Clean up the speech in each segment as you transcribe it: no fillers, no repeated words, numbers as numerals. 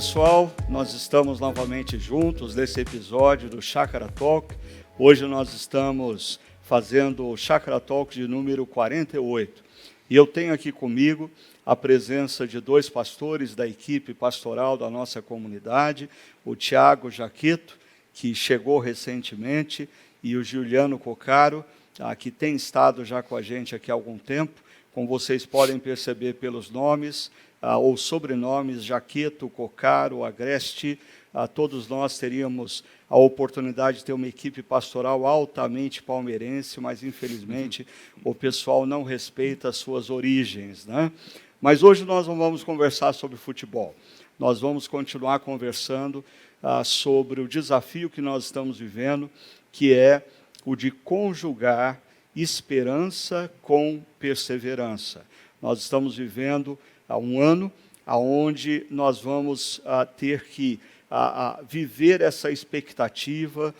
pessoal, nós estamos novamente juntos nesse episódio do Chácara Talk. Hoje nós estamos fazendo o Chácara Talk de número 48. E eu tenho aqui comigo a presença de dois pastores da equipe pastoral da nossa comunidade, o Tiago Jaquito, que chegou recentemente, e o Juliano Cocaro, que tem estado já com a gente aqui há algum tempo. Como vocês podem perceber pelos nomes ou sobrenomes, Jaqueto, Cocaro, Agreste, todos nós teríamos a oportunidade de ter uma equipe pastoral altamente palmeirense, mas infelizmente o pessoal não respeita as suas origens, né? Mas hoje nós não vamos conversar sobre futebol. Nós vamos continuar conversando sobre o desafio que nós estamos vivendo, que é o de conjugar esperança com perseverança. Nós estamos vivendo um ano onde nós vamos ter que viver essa expectativa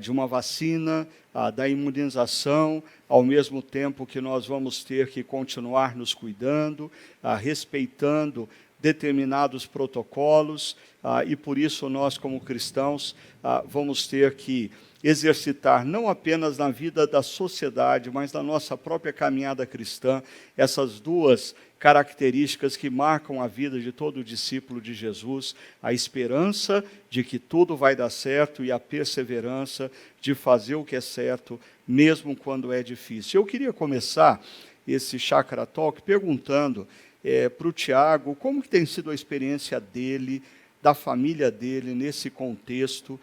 de uma vacina, da imunização, ao mesmo tempo que nós vamos ter que continuar nos cuidando, respeitando determinados protocolos, e por isso nós, como cristãos, vamos ter que exercitar, não apenas na vida da sociedade, mas na nossa própria caminhada cristã, essas duas características que marcam a vida de todo discípulo de Jesus: a esperança de que tudo vai dar certo e a perseverança de fazer o que é certo, mesmo quando é difícil. Eu queria começar esse Chácara Talk perguntando para o Tiago como que tem sido a experiência dele, da família dele, nesse contexto,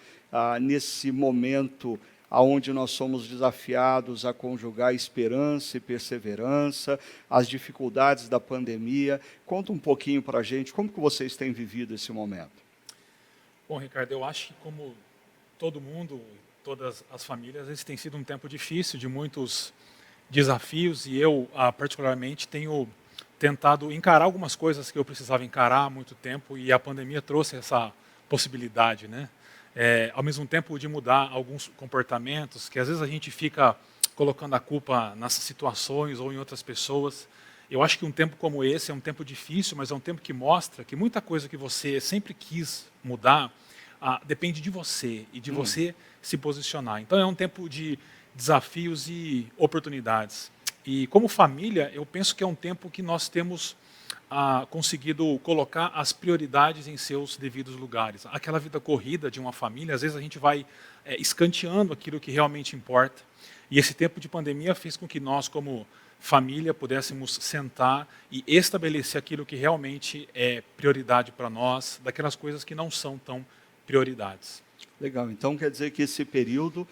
nesse momento onde nós somos desafiados a conjugar esperança e perseverança, as dificuldades da pandemia. Conta um pouquinho para a gente, como que vocês têm vivido esse momento? Bom, Ricardo, eu acho que como todo mundo, todas as famílias, esse tem sido um tempo difícil, de muitos desafios, e eu, particularmente, tenho tentado encarar algumas coisas que eu precisava encarar há muito tempo, e a pandemia trouxe essa possibilidade, né? Ao mesmo tempo de mudar alguns comportamentos, que às vezes a gente fica colocando a culpa nessas situações ou em outras pessoas. Eu acho que um tempo como esse é um tempo difícil, mas é um tempo que mostra que muita coisa que você sempre quis mudar depende de você e de você se posicionar. Então é um tempo de desafios e oportunidades. E como família, eu penso que é um tempo que nós temos conseguido colocar as prioridades em seus devidos lugares. Aquela vida corrida de uma família, às vezes a gente vai escanteando aquilo que realmente importa. E esse tempo de pandemia fez com que nós, como família, pudéssemos sentar e estabelecer aquilo que realmente é prioridade para nós, daquelas coisas que não são tão prioridades. Legal, então quer dizer que esse período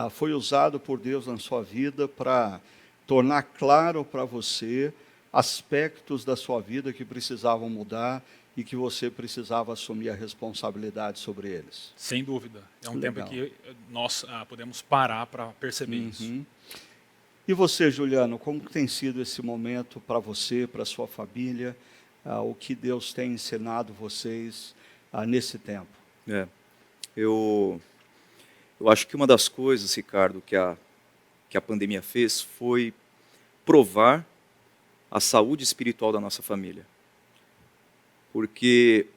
foi usado por Deus na sua vida para tornar claro para você aspectos da sua vida que precisavam mudar e que você precisava assumir a responsabilidade sobre eles. Sem dúvida. É um Legal. tempo que nós podemos parar para perceber isso. E você, Juliano, como tem sido esse momento para você, para a sua família? O que Deus tem ensinado vocês nesse tempo? Eu acho que uma das coisas, Ricardo, que a pandemia fez foi provar a saúde espiritual da nossa família. Porque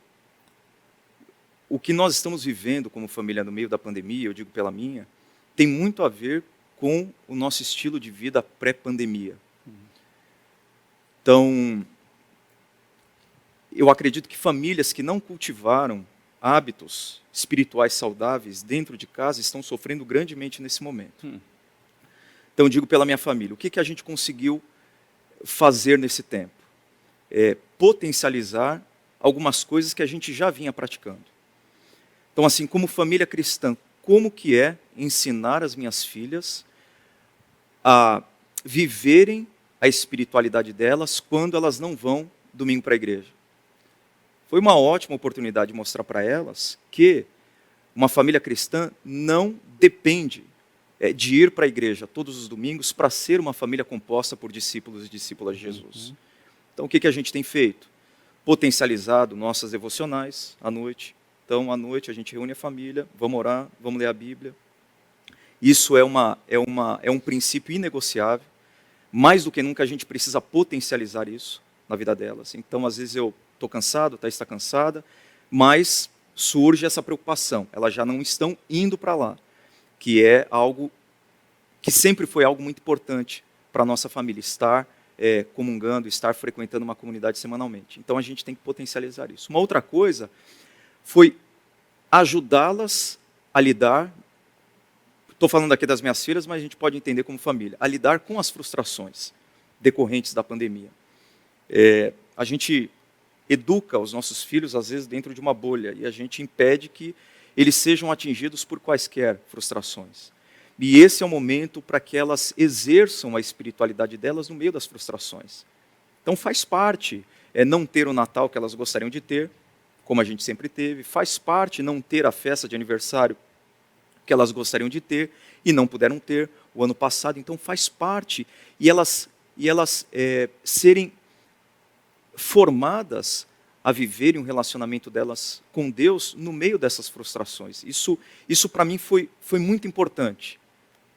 o que nós estamos vivendo como família no meio da pandemia, eu digo pela minha, tem muito a ver com o nosso estilo de vida pré-pandemia. Então, eu acredito que famílias que não cultivaram hábitos espirituais saudáveis dentro de casa estão sofrendo grandemente nesse momento. Então, eu digo pela minha família, o que a gente conseguiu fazer nesse tempo? Potencializar algumas coisas que a gente já vinha praticando. Então, assim, como família cristã, como que é ensinar as minhas filhas a viverem a espiritualidade delas quando elas não vão domingo para a igreja? Foi uma ótima oportunidade de mostrar para elas que uma família cristã não depende de ir para a igreja todos os domingos para ser uma família composta por discípulos e discípulas de Jesus. Então, o que a gente tem feito? Potencializado nossas devocionais à noite. Então, à noite a gente reúne a família, vamos orar, vamos ler a Bíblia. Isso é um princípio inegociável. Mais do que nunca a gente precisa potencializar isso na vida delas. Então, às vezes eu estou cansado, Thaís está cansada, mas surge essa preocupação. Elas já não estão indo para lá, que é algo que sempre foi algo muito importante para a nossa família, estar comungando, estar frequentando uma comunidade semanalmente. Então a gente tem que potencializar isso. Uma outra coisa foi ajudá-las a lidar, estou falando aqui das minhas filhas, mas a gente pode entender como família, a lidar com as frustrações decorrentes da pandemia. A gente educa os nossos filhos, às vezes, dentro de uma bolha, e a gente impede que eles sejam atingidos por quaisquer frustrações. E esse é o momento para que elas exerçam a espiritualidade delas no meio das frustrações. Então faz parte não ter o Natal que elas gostariam de ter, como a gente sempre teve, faz parte não ter a festa de aniversário que elas gostariam de ter e não puderam ter o ano passado, então faz parte, e elas serem formadas a viverem um relacionamento delas com Deus no meio dessas frustrações. Isso para mim foi muito importante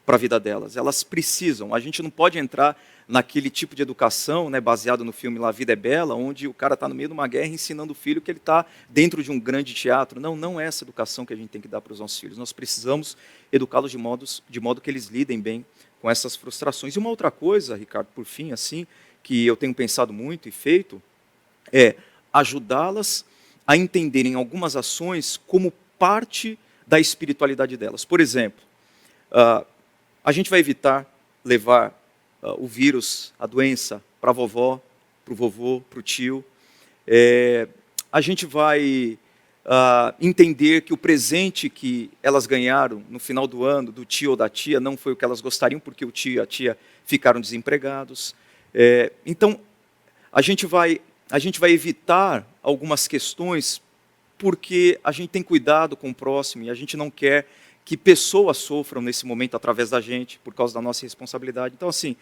para a vida delas. Elas precisam, a gente não pode entrar naquele tipo de educação, né, baseado no filme La Vida é Bela, onde o cara está no meio de uma guerra ensinando o filho que ele está dentro de um grande teatro. Não é essa educação que a gente tem que dar para os nossos filhos. Nós precisamos educá-los de modo que eles lidem bem com essas frustrações. E uma outra coisa, Ricardo, por fim, assim, que eu tenho pensado muito e feito, é ajudá-las a entenderem algumas ações como parte da espiritualidade delas. Por exemplo, a gente vai evitar levar o vírus, a doença, para a vovó, para o vovô, para o tio. A gente vai entender que o presente que elas ganharam no final do ano, do tio ou da tia, não foi o que elas gostariam, porque o tio e a tia ficaram desempregados. Então, a gente vai evitar algumas questões porque a gente tem cuidado com o próximo e a gente não quer que pessoas sofram nesse momento através da gente, por causa da nossa responsabilidade. Então, assim,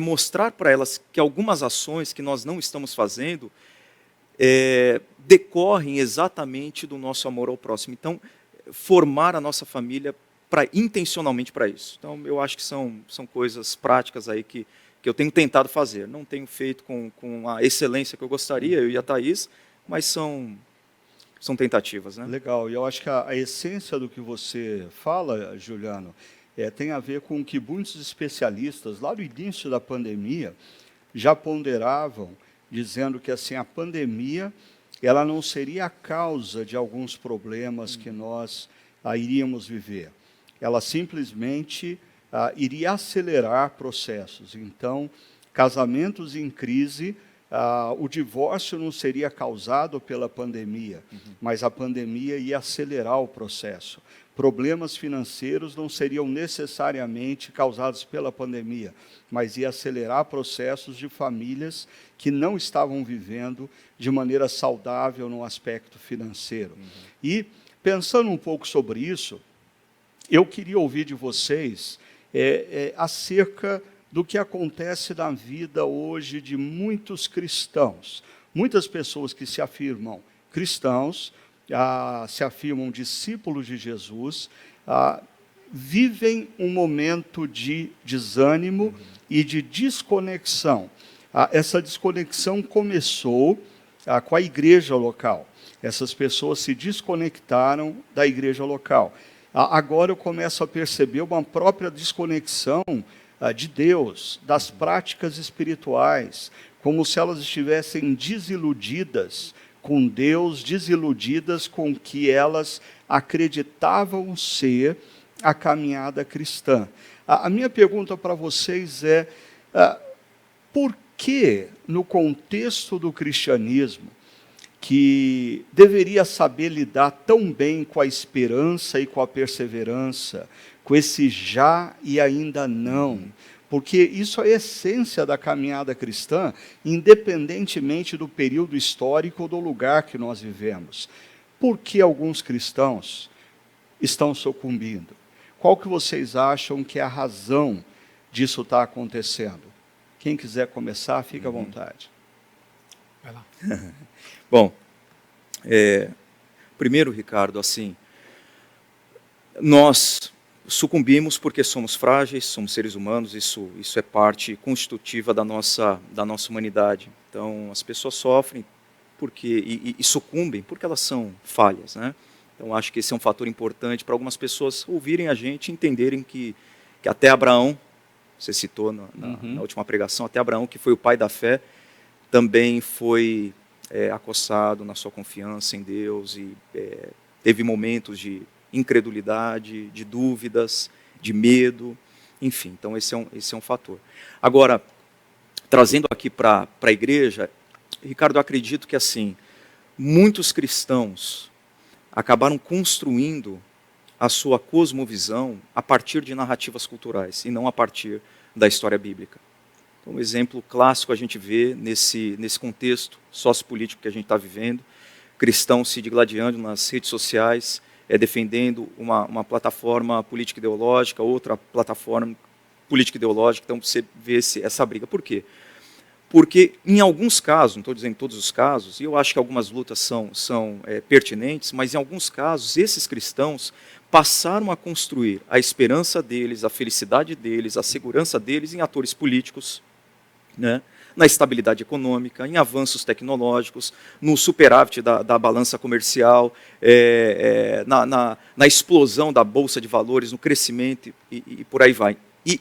mostrar para elas que algumas ações que nós não estamos fazendo decorrem exatamente do nosso amor ao próximo. Então, formar a nossa família intencionalmente para isso. Então, eu acho que são coisas práticas aí que eu tenho tentado fazer. Não tenho feito com a excelência que eu gostaria, eu e a Thaís, mas são tentativas, né? Legal, e eu acho que a essência do que você fala, Juliano, tem a ver com que muitos especialistas, lá no início da pandemia, já ponderavam, dizendo que assim, a pandemia ela não seria a causa de alguns problemas que nós iríamos viver. Ela simplesmente iria acelerar processos. Então, casamentos em crise, o divórcio não seria causado pela pandemia, mas a pandemia ia acelerar o processo. Problemas financeiros não seriam necessariamente causados pela pandemia, mas ia acelerar processos de famílias que não estavam vivendo de maneira saudável no aspecto financeiro. E, pensando um pouco sobre isso, eu queria ouvir de vocês acerca do que acontece na vida hoje de muitos cristãos. Muitas pessoas que se afirmam cristãos, se afirmam discípulos de Jesus, vivem um momento de desânimo e de desconexão. Essa desconexão começou com a igreja local. Essas pessoas se desconectaram da igreja local. Agora eu começo a perceber uma própria desconexão de Deus, das práticas espirituais, como se elas estivessem desiludidas com Deus, desiludidas com o que elas acreditavam ser a caminhada cristã. A minha pergunta para vocês é, por que, no contexto do cristianismo, que deveria saber lidar tão bem com a esperança e com a perseverança, com esse já e ainda não, porque isso é a essência da caminhada cristã, independentemente do período histórico ou do lugar que nós vivemos. Por que alguns cristãos estão sucumbindo? Qual que vocês acham que é a razão disso estar acontecendo? Quem quiser começar, fica à vontade. Vai lá. Bom, primeiro, Ricardo, assim, nós sucumbimos porque somos frágeis, somos seres humanos, isso é parte constitutiva da nossa humanidade. Então, as pessoas sofrem porque e sucumbem porque elas são falhas, né? Então acho que esse é um fator importante para algumas pessoas ouvirem a gente e entenderem que até Abraão, você citou na última pregação, até Abraão, que foi o pai da fé, também foi acossado na sua confiança em Deus e teve momentos de incredulidade, de dúvidas, de medo, enfim. Então esse é um fator. Agora, trazendo aqui para a igreja, Ricardo, eu acredito que assim, muitos cristãos acabaram construindo a sua cosmovisão a partir de narrativas culturais e não a partir da história bíblica. Então, um exemplo clássico a gente vê nesse contexto sociopolítico que a gente está vivendo, cristãos se digladiando nas redes sociais, defendendo uma plataforma política ideológica, outra plataforma política ideológica, então você vê essa briga. Por quê? Porque em alguns casos, não estou dizendo em todos os casos, e eu acho que algumas lutas são pertinentes, mas em alguns casos esses cristãos passaram a construir a esperança deles, a felicidade deles, a segurança deles em atores políticos, né? Na estabilidade econômica, em avanços tecnológicos, no superávit da balança comercial, na explosão da bolsa de valores, no crescimento e por aí vai. E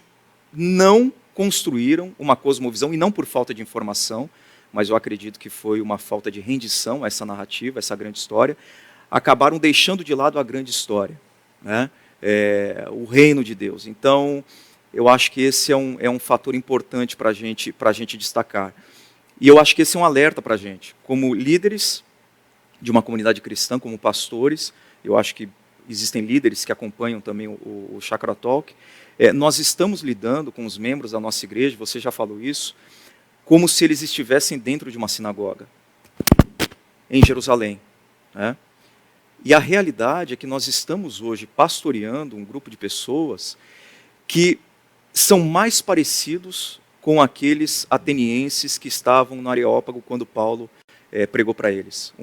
não construíram uma cosmovisão, e não por falta de informação, mas eu acredito que foi uma falta de rendição a essa narrativa, a essa grande história, acabaram deixando de lado a grande história, né? O reino de Deus. Então, eu acho que esse é um fator importante para a gente destacar. E eu acho que esse é um alerta para a gente, como líderes de uma comunidade cristã, como pastores. Eu acho que existem líderes que acompanham também o Chakra Talk. Nós estamos lidando com os membros da nossa igreja, você já falou isso, como se eles estivessem dentro de uma sinagoga, em Jerusalém, né? E a realidade é que nós estamos hoje pastoreando um grupo de pessoas que são mais parecidos com aqueles atenienses que estavam no Areópago quando Paulo pregou para eles.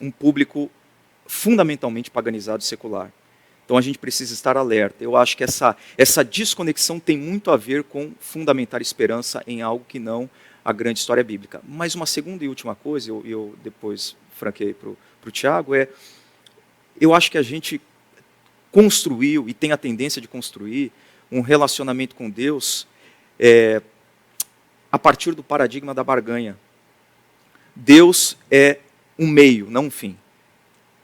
Um público fundamentalmente paganizado e secular. Então a gente precisa estar alerta. Eu acho que essa desconexão tem muito a ver com fundamentar esperança em algo que não a grande história bíblica. Mas uma segunda e última coisa, eu depois franqueei para o Tiago, eu acho que a gente construiu e tem a tendência de construir um relacionamento com Deus a partir do paradigma da barganha. Deus é um meio, não um fim.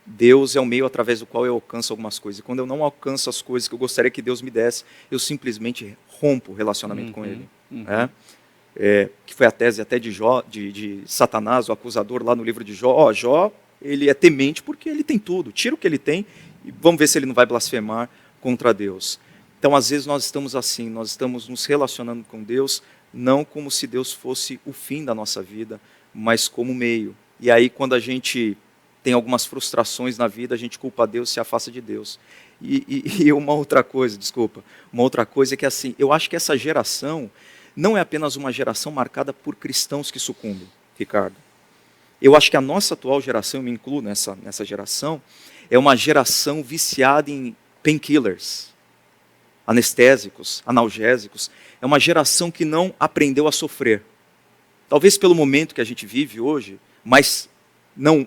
Deus é o meio através do qual eu alcanço algumas coisas. E quando eu não alcanço as coisas que eu gostaria que Deus me desse, eu simplesmente rompo o relacionamento com Ele. Que foi a tese até de Satanás, o acusador, lá no livro de Jó. Jó, ele é temente porque ele tem tudo. Tira o que ele tem e vamos ver se ele não vai blasfemar contra Deus. Então, às vezes, nós estamos assim, nós estamos nos relacionando com Deus, não como se Deus fosse o fim da nossa vida, mas como meio. E aí, quando a gente tem algumas frustrações na vida, a gente culpa Deus, se afasta de Deus. E uma outra coisa é que assim, eu acho que essa geração não é apenas uma geração marcada por cristãos que sucumbem, Ricardo. Eu acho que a nossa atual geração, eu me incluo nessa geração, é uma geração viciada em painkillers, anestésicos, analgésicos. É uma geração que não aprendeu a sofrer. Talvez pelo momento que a gente vive hoje, mas não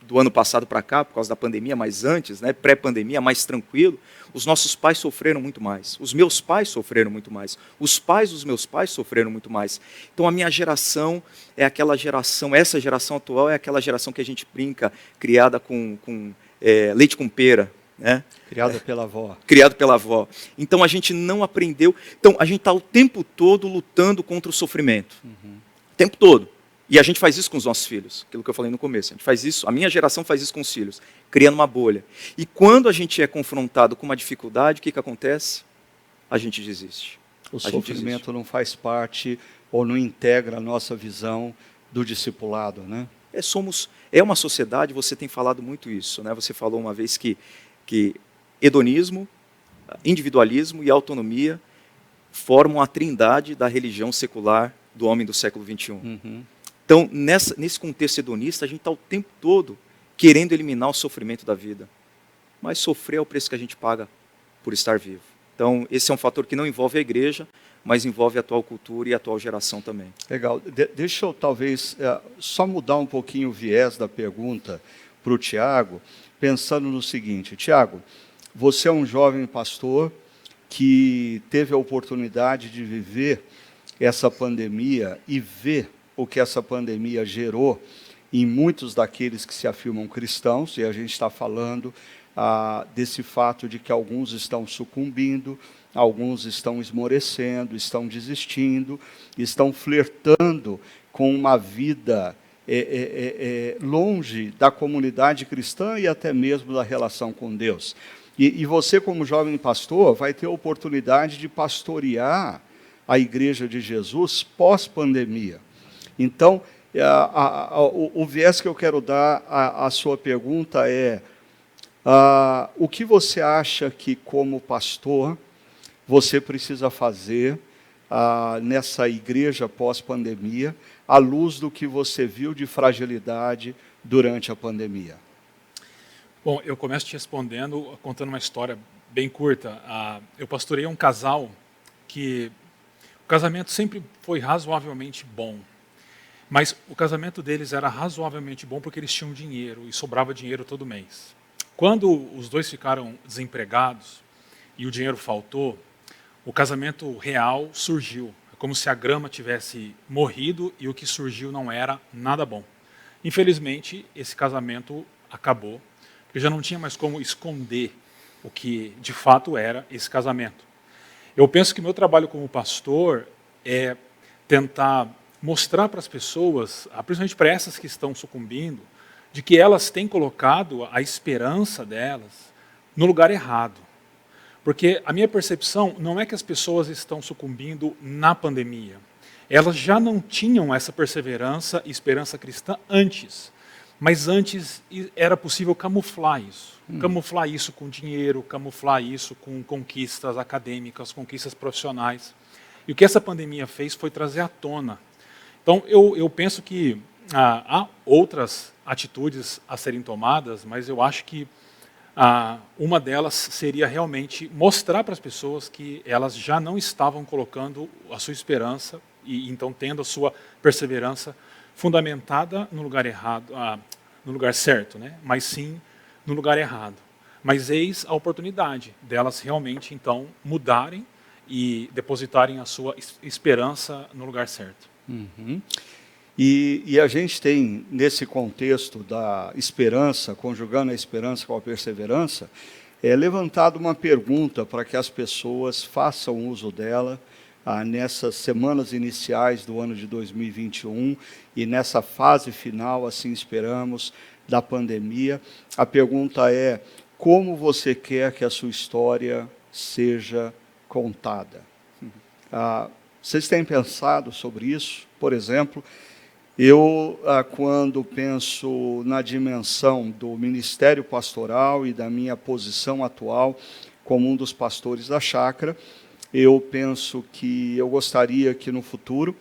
do ano passado para cá, por causa da pandemia, mas antes, né, pré-pandemia, mais tranquilo, os nossos pais sofreram muito mais. Os meus pais sofreram muito mais. Os pais dos meus pais sofreram muito mais. Então a minha geração é aquela geração, essa geração atual é aquela geração que a gente brinca, criada com leite com pera, né? Criado pela avó. Criado pela avó. Então a gente não aprendeu. Então a gente está o tempo todo lutando contra o sofrimento. O tempo todo. E a gente faz isso com os nossos filhos, aquilo que eu falei no começo. A gente faz isso, a minha geração faz isso com os filhos, criando uma bolha. E quando a gente é confrontado com uma dificuldade, o que acontece? A gente desiste. O sofrimento não faz parte ou não integra a nossa visão do discipulado, né? É uma sociedade, você tem falado muito isso, né? Você falou uma vez que hedonismo, individualismo e autonomia formam a trindade da religião secular do homem do século XXI. Então, nesse contexto hedonista, a gente está o tempo todo querendo eliminar o sofrimento da vida. Mas sofrer é o preço que a gente paga por estar vivo. Então, esse é um fator que não envolve a igreja, mas envolve a atual cultura e a atual geração também. Legal. Deixa eu talvez só mudar um pouquinho o viés da pergunta para o Tiago, pensando no seguinte: Tiago, você é um jovem pastor que teve a oportunidade de viver essa pandemia e ver o que essa pandemia gerou em muitos daqueles que se afirmam cristãos, e a gente está falando desse fato de que alguns estão sucumbindo, alguns estão esmorecendo, estão desistindo, estão flertando com uma vida longe da comunidade cristã e até mesmo da relação com Deus. E você, como jovem pastor, vai ter a oportunidade de pastorear a Igreja de Jesus pós-pandemia. Então, o viés que eu quero dar à sua pergunta é: o que você acha que, como pastor, você precisa fazer nessa igreja pós-pandemia, à luz do que você viu de fragilidade durante a pandemia? Bom, eu começo te respondendo, contando uma história bem curta. Eu pastorei um casal que o casamento sempre foi razoavelmente bom, mas o casamento deles era razoavelmente bom porque eles tinham dinheiro e sobrava dinheiro todo mês. Quando os dois ficaram desempregados e o dinheiro faltou, o casamento real surgiu. É como se a grama tivesse morrido e o que surgiu não era nada bom. Infelizmente, esse casamento acabou, porque já não tinha mais como esconder o que de fato era esse casamento. Eu penso que meu trabalho como pastor é tentar mostrar para as pessoas, principalmente para essas que estão sucumbindo, de que elas têm colocado a esperança delas no lugar errado. Porque a minha percepção não é que as pessoas estão sucumbindo na pandemia. Elas já não tinham essa perseverança e esperança cristã antes. Mas antes era possível camuflar isso. Camuflar isso com dinheiro, camuflar isso com conquistas acadêmicas, conquistas profissionais. E o que essa pandemia fez foi trazer à tona. Então, eu penso que há outras atitudes a serem tomadas, mas eu acho que uma delas seria realmente mostrar para as pessoas que elas já não estavam colocando a sua esperança e então tendo a sua perseverança fundamentada no lugar errado, no lugar certo, né? Mas sim no lugar errado. Mas eis a oportunidade delas realmente então mudarem e depositarem a sua esperança no lugar certo. Uhum. E a gente tem, nesse contexto da esperança, conjugando a esperança com a perseverança, levantado uma pergunta para que as pessoas façam uso dela nessas semanas iniciais do ano de 2021 e nessa fase final, assim esperamos, da pandemia. A pergunta é: como você quer que a sua história seja contada? Vocês têm pensado sobre isso? Por exemplo, eu, quando penso na dimensão do ministério pastoral e da minha posição atual como um dos pastores da chácara, eu penso que eu gostaria que no futuro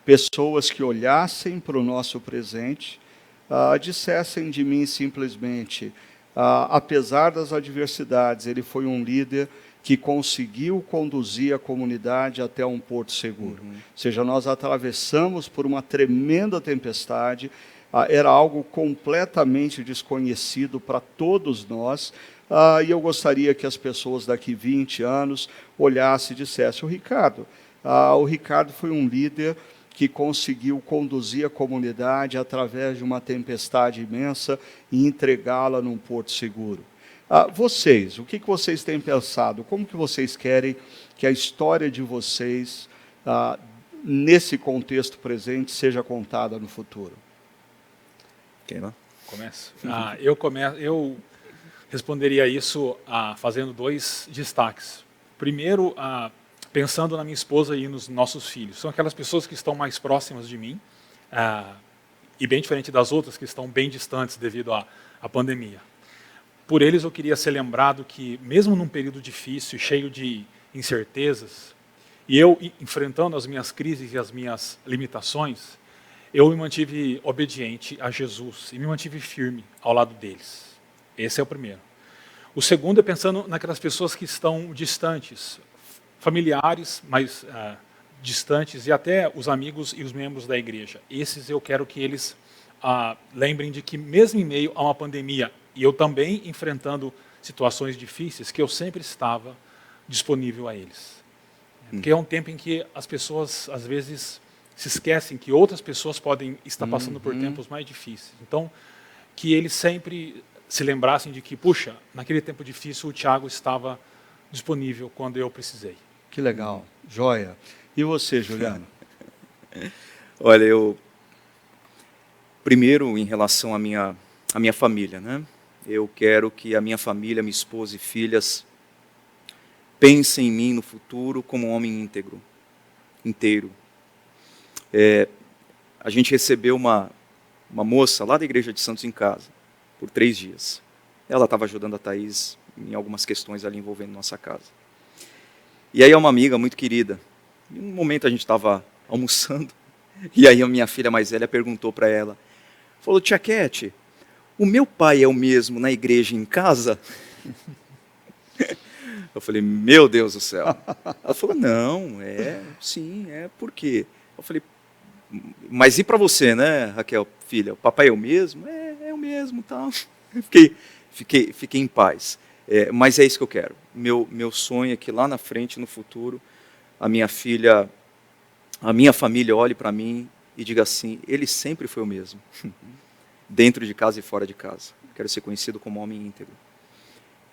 pessoas que olhassem para o nosso presente dissessem de mim simplesmente: apesar das adversidades, ele foi um líder que conseguiu conduzir a comunidade até um porto seguro. Ou seja, nós atravessamos por uma tremenda tempestade, era algo completamente desconhecido para todos nós, e eu gostaria que as pessoas daqui 20 anos olhassem e dissessem: o Ricardo foi um líder que conseguiu conduzir a comunidade através de uma tempestade imensa e entregá-la num porto seguro. Vocês, o que vocês têm pensado? Como que vocês querem que a história de vocês, nesse contexto presente, seja contada no futuro? Quem lá? Começo? Eu responderia isso fazendo dois destaques. Primeiro, pensando na minha esposa e nos nossos filhos. São aquelas pessoas que estão mais próximas de mim, e bem diferente das outras que estão bem distantes devido à pandemia. Por eles eu queria ser lembrado que, mesmo num período difícil, cheio de incertezas, e eu enfrentando as minhas crises e as minhas limitações, eu me mantive obediente a Jesus e me mantive firme ao lado deles. Esse é o primeiro. O segundo é pensando naquelas pessoas que estão distantes, familiares, mas distantes, e até os amigos e os membros da igreja. Esses eu quero que eles lembrem de que mesmo em meio a uma pandemia, e eu também enfrentando situações difíceis, que eu sempre estava disponível a eles. Porque é um tempo em que as pessoas, às vezes, se esquecem que outras pessoas podem estar passando por tempos mais difíceis. Então, que eles sempre se lembrassem de que, puxa, naquele tempo difícil o Tiago estava disponível quando eu precisei. Que legal, joia. E você, Juliano? Olha, eu primeiro em relação à minha família, né? Eu quero que a minha família, minha esposa e filhas pensem em mim no futuro como um homem íntegro, inteiro. A gente recebeu uma moça lá da igreja de Santos em casa por 3 dias. Ela estava ajudando a Thaís em algumas questões ali envolvendo nossa casa. E aí é uma amiga muito querida. Em um momento a gente estava almoçando, e aí a minha filha mais velha perguntou para ela, falou, tia Cat, o meu pai é o mesmo na igreja e em casa? Eu falei, meu Deus do céu. Ela falou, não, sim, por quê? Eu falei, mas e para você, né, Raquel, filha? O papai é o mesmo? É o mesmo, tal. Fiquei em paz. Mas é isso que eu quero. Meu sonho é que lá na frente, no futuro, a minha família olhe para mim e diga assim, ele sempre foi o mesmo, dentro de casa e fora de casa. Quero ser conhecido como homem íntegro.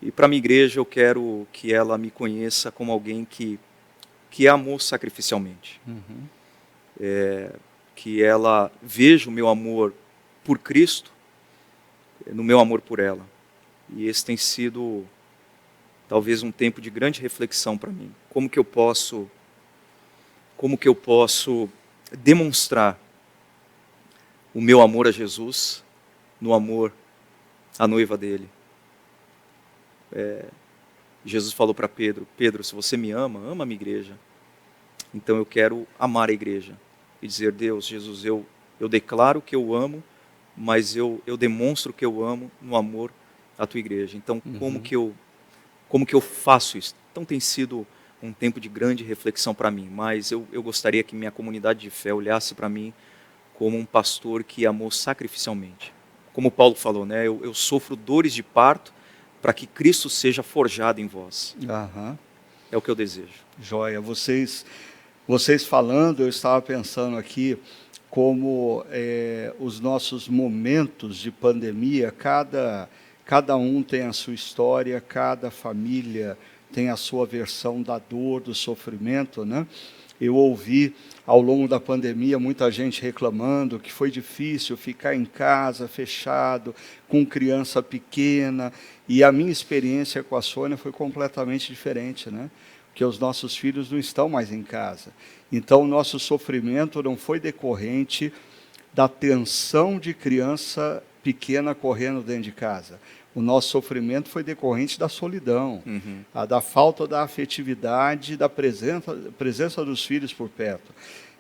E para a minha igreja eu quero que ela me conheça como alguém que amou sacrificialmente. Que ela veja o meu amor por Cristo, no meu amor por ela. E esse tem sido talvez um tempo de grande reflexão para mim. Como que eu posso demonstrar o meu amor a Jesus no amor à noiva dele? Jesus falou para Pedro, se você me ama, ama a minha igreja. Então eu quero amar a igreja e dizer, Deus, Jesus, eu declaro que eu amo, mas eu demonstro que eu amo no amor à tua igreja. Então, como que eu faço isso? Então tem sido um tempo de grande reflexão para mim, mas eu gostaria que minha comunidade de fé olhasse para mim como um pastor que amou sacrificialmente. Como Paulo falou, né? Eu sofro dores de parto para que Cristo seja forjado em vós. É o que eu desejo. Joia. Vocês falando, eu estava pensando aqui como os nossos momentos de pandemia, cada um tem a sua história, cada família tem a sua versão da dor, do sofrimento, né? Eu ouvi ao longo da pandemia muita gente reclamando que foi difícil ficar em casa, fechado, com criança pequena, e a minha experiência com a Sônia foi completamente diferente, né? Porque os nossos filhos não estão mais em casa. Então, o nosso sofrimento não foi decorrente da tensão de criança pequena correndo dentro de casa. O nosso sofrimento foi decorrente da solidão, da falta da afetividade, da presença dos filhos por perto.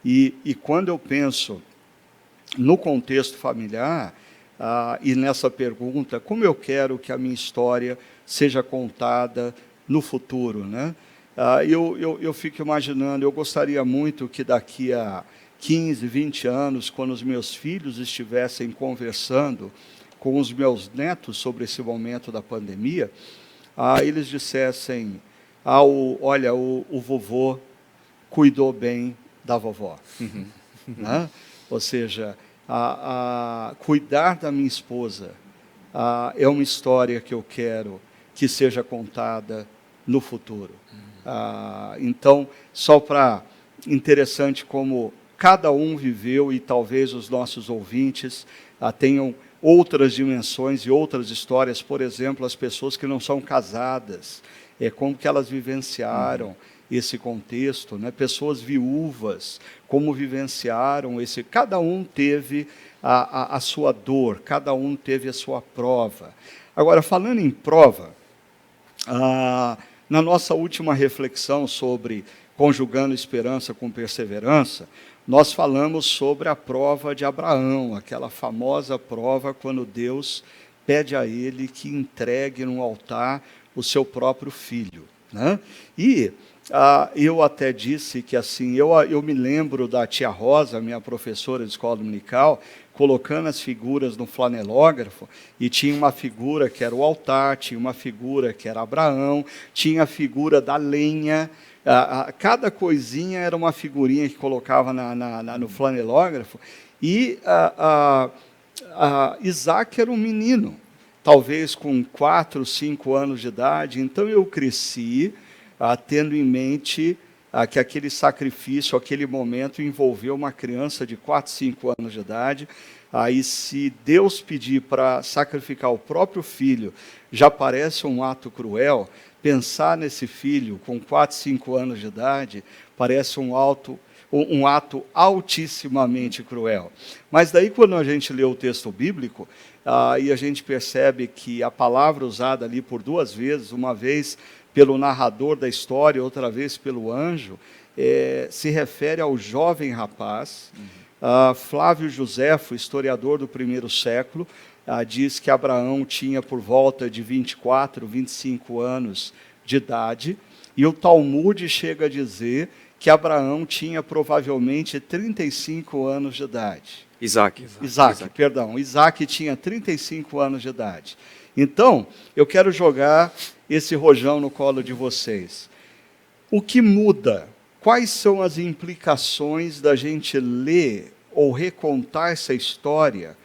E quando eu penso no contexto familiar, e nessa pergunta, como eu quero que a minha história seja contada no futuro, né? Eu fico imaginando, eu gostaria muito que daqui a 15, 20 anos, quando os meus filhos estivessem conversando com os meus netos sobre esse momento da pandemia, eles dissessem, olha, o vovô cuidou bem da vovó. Né? Ou seja, cuidar da minha esposa é uma história que eu quero que seja contada no futuro. Então, só para interessante como cada um viveu, e talvez os nossos ouvintes tenham outras dimensões e outras histórias, por exemplo, as pessoas que não são casadas, como que elas vivenciaram esse contexto, né? Pessoas viúvas, como vivenciaram cada um teve a sua dor, cada um teve a sua prova. Agora, falando em prova, na nossa última reflexão sobre conjugando esperança com perseverança, nós falamos sobre a prova de Abraão, aquela famosa prova quando Deus pede a ele que entregue no altar o seu próprio filho, né? E eu até disse que assim, eu me lembro da tia Rosa, minha professora de escola dominical, colocando as figuras no flanelógrafo, e tinha uma figura que era o altar, tinha uma figura que era Abraão, tinha a figura da lenha, cada coisinha era uma figurinha que colocava no flanelógrafo, e Isaac era um menino, talvez com 4, 5 anos de idade, então eu cresci tendo em mente que aquele sacrifício, aquele momento envolveu uma criança de 4, 5 anos de idade. Aí, se Deus pedir para sacrificar o próprio filho, já parece um ato cruel. Pensar nesse filho com 4, 5 anos de idade parece um ato altissimamente cruel. Mas daí, quando a gente lê o texto bíblico, e a gente percebe que a palavra usada ali por 2 vezes, uma vez pelo narrador da história, outra vez pelo anjo, se refere ao jovem rapaz. Flávio Josefo, historiador do primeiro século, diz que Abraão tinha por volta de 24, 25 anos de idade, e o Talmud chega a dizer que Abraão tinha provavelmente 35 anos de idade. Isaac, Isaac tinha 35 anos de idade. Então, eu quero jogar esse rojão no colo de vocês. O que muda? Quais são as implicações da gente ler ou recontar essa história,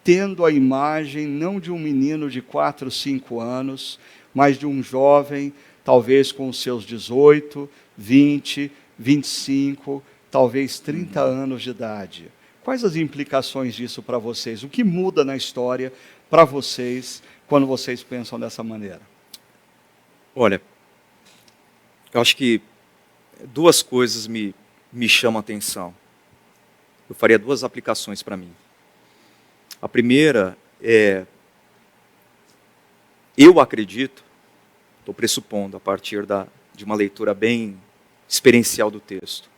tendo a imagem não de um menino de 4, 5 anos, mas de um jovem, talvez com os seus 18, 20, 25, talvez 30 anos de idade? Quais as implicações disso para vocês? O que muda na história para vocês quando vocês pensam dessa maneira? Olha, eu acho que 2 coisas me chamam a atenção. Eu faria 2 aplicações para mim. A primeira é, eu acredito, estou pressupondo a partir de uma leitura bem experiencial do texto,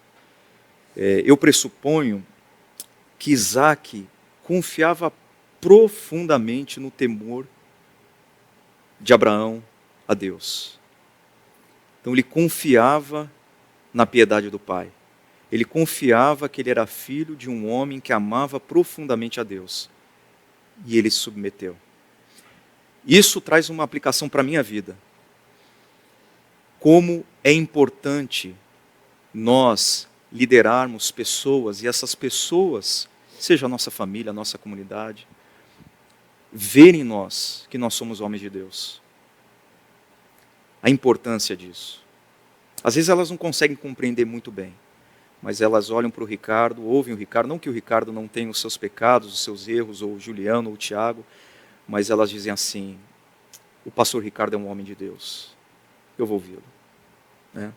eu pressuponho que Isaac confiava profundamente no temor de Abraão a Deus. Então ele confiava na piedade do pai. Ele confiava que ele era filho de um homem que amava profundamente a Deus. E ele se submeteu. Isso traz uma aplicação para a minha vida. Como é importante nós liderarmos pessoas, e essas pessoas, seja a nossa família, a nossa comunidade, verem em nós que nós somos homens de Deus. A importância disso. Às vezes elas não conseguem compreender muito bem, mas elas olham para o Ricardo, ouvem o Ricardo, não que o Ricardo não tenha os seus pecados, os seus erros, ou o Juliano, ou o Tiago, mas elas dizem assim, o pastor Ricardo é um homem de Deus, eu vou ouvi-lo. Né?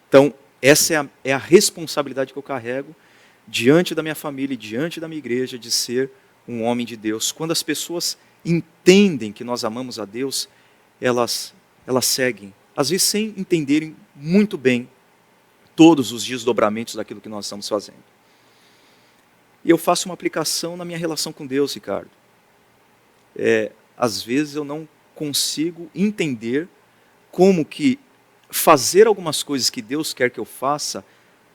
Então, essa é a responsabilidade que eu carrego diante da minha família e diante da minha igreja, de ser um homem de Deus. Quando as pessoas entendem que nós amamos a Deus, elas seguem, às vezes sem entenderem muito bem todos os desdobramentos daquilo que nós estamos fazendo. E eu faço uma aplicação na minha relação com Deus, Ricardo. Às vezes eu não consigo entender como que fazer algumas coisas que Deus quer que eu faça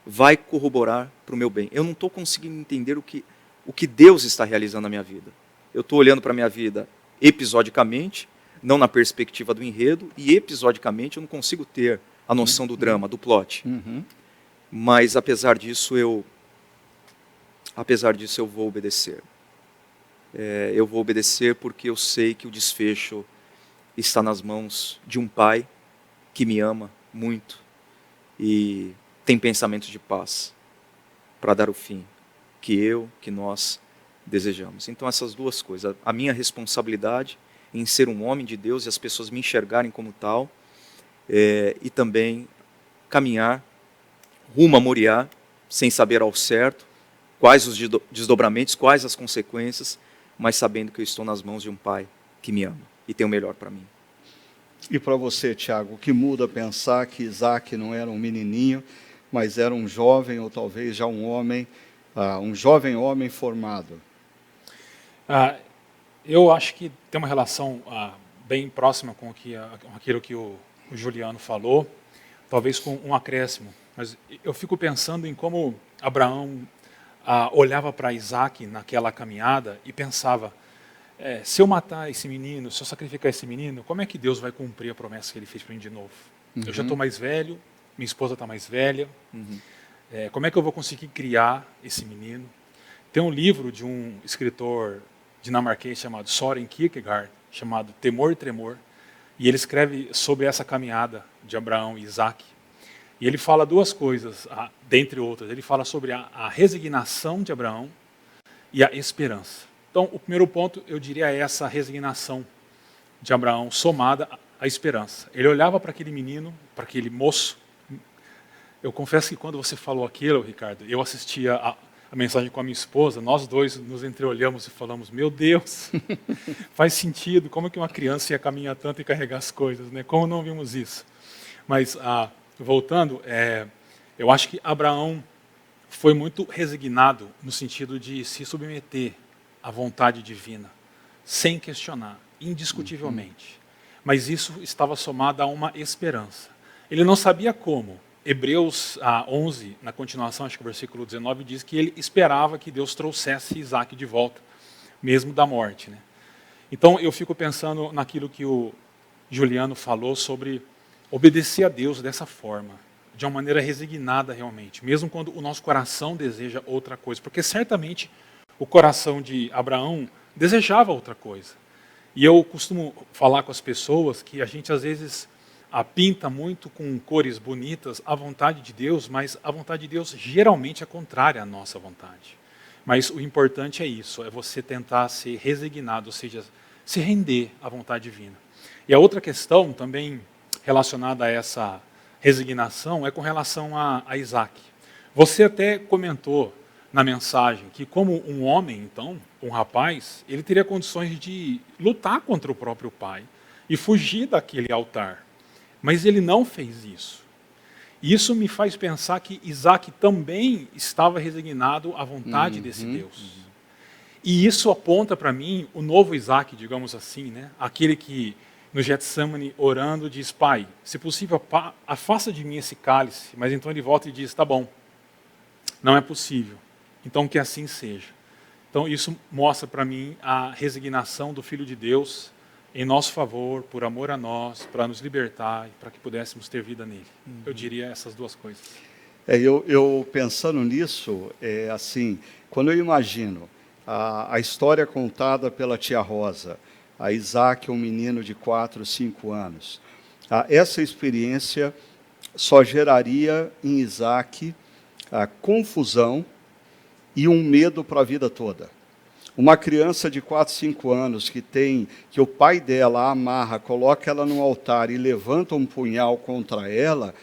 vai corroborar para o meu bem. Eu não estou conseguindo entender o que Deus está realizando na minha vida. Eu estou olhando para a minha vida episodicamente, não na perspectiva do enredo, e episodicamente eu não consigo ter a noção do drama, do plot. Mas apesar disso eu vou obedecer. Eu vou obedecer porque eu sei que o desfecho está nas mãos de um pai que me ama muito e tem pensamentos de paz para dar o fim que nós desejamos. Então essas 2 coisas, a minha responsabilidade em ser um homem de Deus e as pessoas me enxergarem como tal, e também caminhar rumo a Moriá, sem saber ao certo quais os desdobramentos, quais as consequências, mas sabendo que eu estou nas mãos de um pai que me ama e tem o melhor para mim. E para você, Tiago, o que muda pensar que Isaac não era um menininho, mas era um jovem, ou talvez já um homem, um jovem homem formado? Eu acho que tem uma relação bem próxima com aquilo que o Juliano falou, talvez com um acréscimo. Mas eu fico pensando em como Abraão olhava para Isaac naquela caminhada e pensava, se eu matar esse menino, se eu sacrificar esse menino, como é que Deus vai cumprir a promessa que ele fez para mim de novo? Eu já estou mais velho, minha esposa está mais velha, como é que eu vou conseguir criar esse menino? Tem um livro de um escritor dinamarquês chamado Søren Kierkegaard, chamado Temor e Tremor, e ele escreve sobre essa caminhada de Abraão e Isaac. E ele fala duas coisas, dentre outras. Ele fala sobre a resignação de Abraão e a esperança. Então, o primeiro ponto, eu diria, é essa resignação de Abraão somada à esperança. Ele olhava para aquele menino, para aquele moço. Eu confesso que quando você falou aquilo, Ricardo, eu assistia a mensagem com a minha esposa, nós dois nos entreolhamos e falamos, meu Deus, faz sentido, como que uma criança ia caminhar tanto e carregar as coisas, né? Como não vimos isso? Mas, voltando, eu acho que Abraão foi muito resignado no sentido de se submeter à vontade divina, sem questionar, indiscutivelmente. Mas isso estava somado a uma esperança. Ele não sabia como. Hebreus 11, na continuação, acho que o versículo 19, diz que ele esperava que Deus trouxesse Isaac de volta, mesmo da morte, né? Então, eu fico pensando naquilo que o Juliano falou sobre obedecer a Deus dessa forma, de uma maneira resignada realmente, mesmo quando o nosso coração deseja outra coisa, porque certamente o coração de Abraão desejava outra coisa. E eu costumo falar com as pessoas que a gente às vezes pinta muito com cores bonitas a vontade de Deus, mas a vontade de Deus geralmente é contrária à nossa vontade. Mas o importante é isso, é você tentar ser resignado, ou seja, se render à vontade divina. E a outra questão também relacionada a essa resignação é com relação a Isaac. Você até comentou na mensagem que como um homem, então, um rapaz, ele teria condições de lutar contra o próprio pai e fugir daquele altar. Mas ele não fez isso. E isso me faz pensar que Isaac também estava resignado à vontade desse Deus. E isso aponta para mim o novo Isaac, digamos assim, né? Aquele que no Getsemane orando diz, pai, se possível afasta de mim esse cálice, mas então ele volta e diz, tá bom, não é possível, então que assim seja. Então isso mostra para mim a resignação do Filho de Deus em nosso favor, por amor a nós, para nos libertar e para que pudéssemos ter vida nele. Eu diria essas duas coisas. Eu pensando nisso, assim, quando eu imagino a história contada pela tia Rosa, a Isaac, um menino de 4, 5 anos, essa experiência só geraria em Isaac a confusão e um medo para a vida toda. Uma criança de 4, 5 anos que o pai dela a amarra, coloca ela no altar e levanta um punhal contra ela,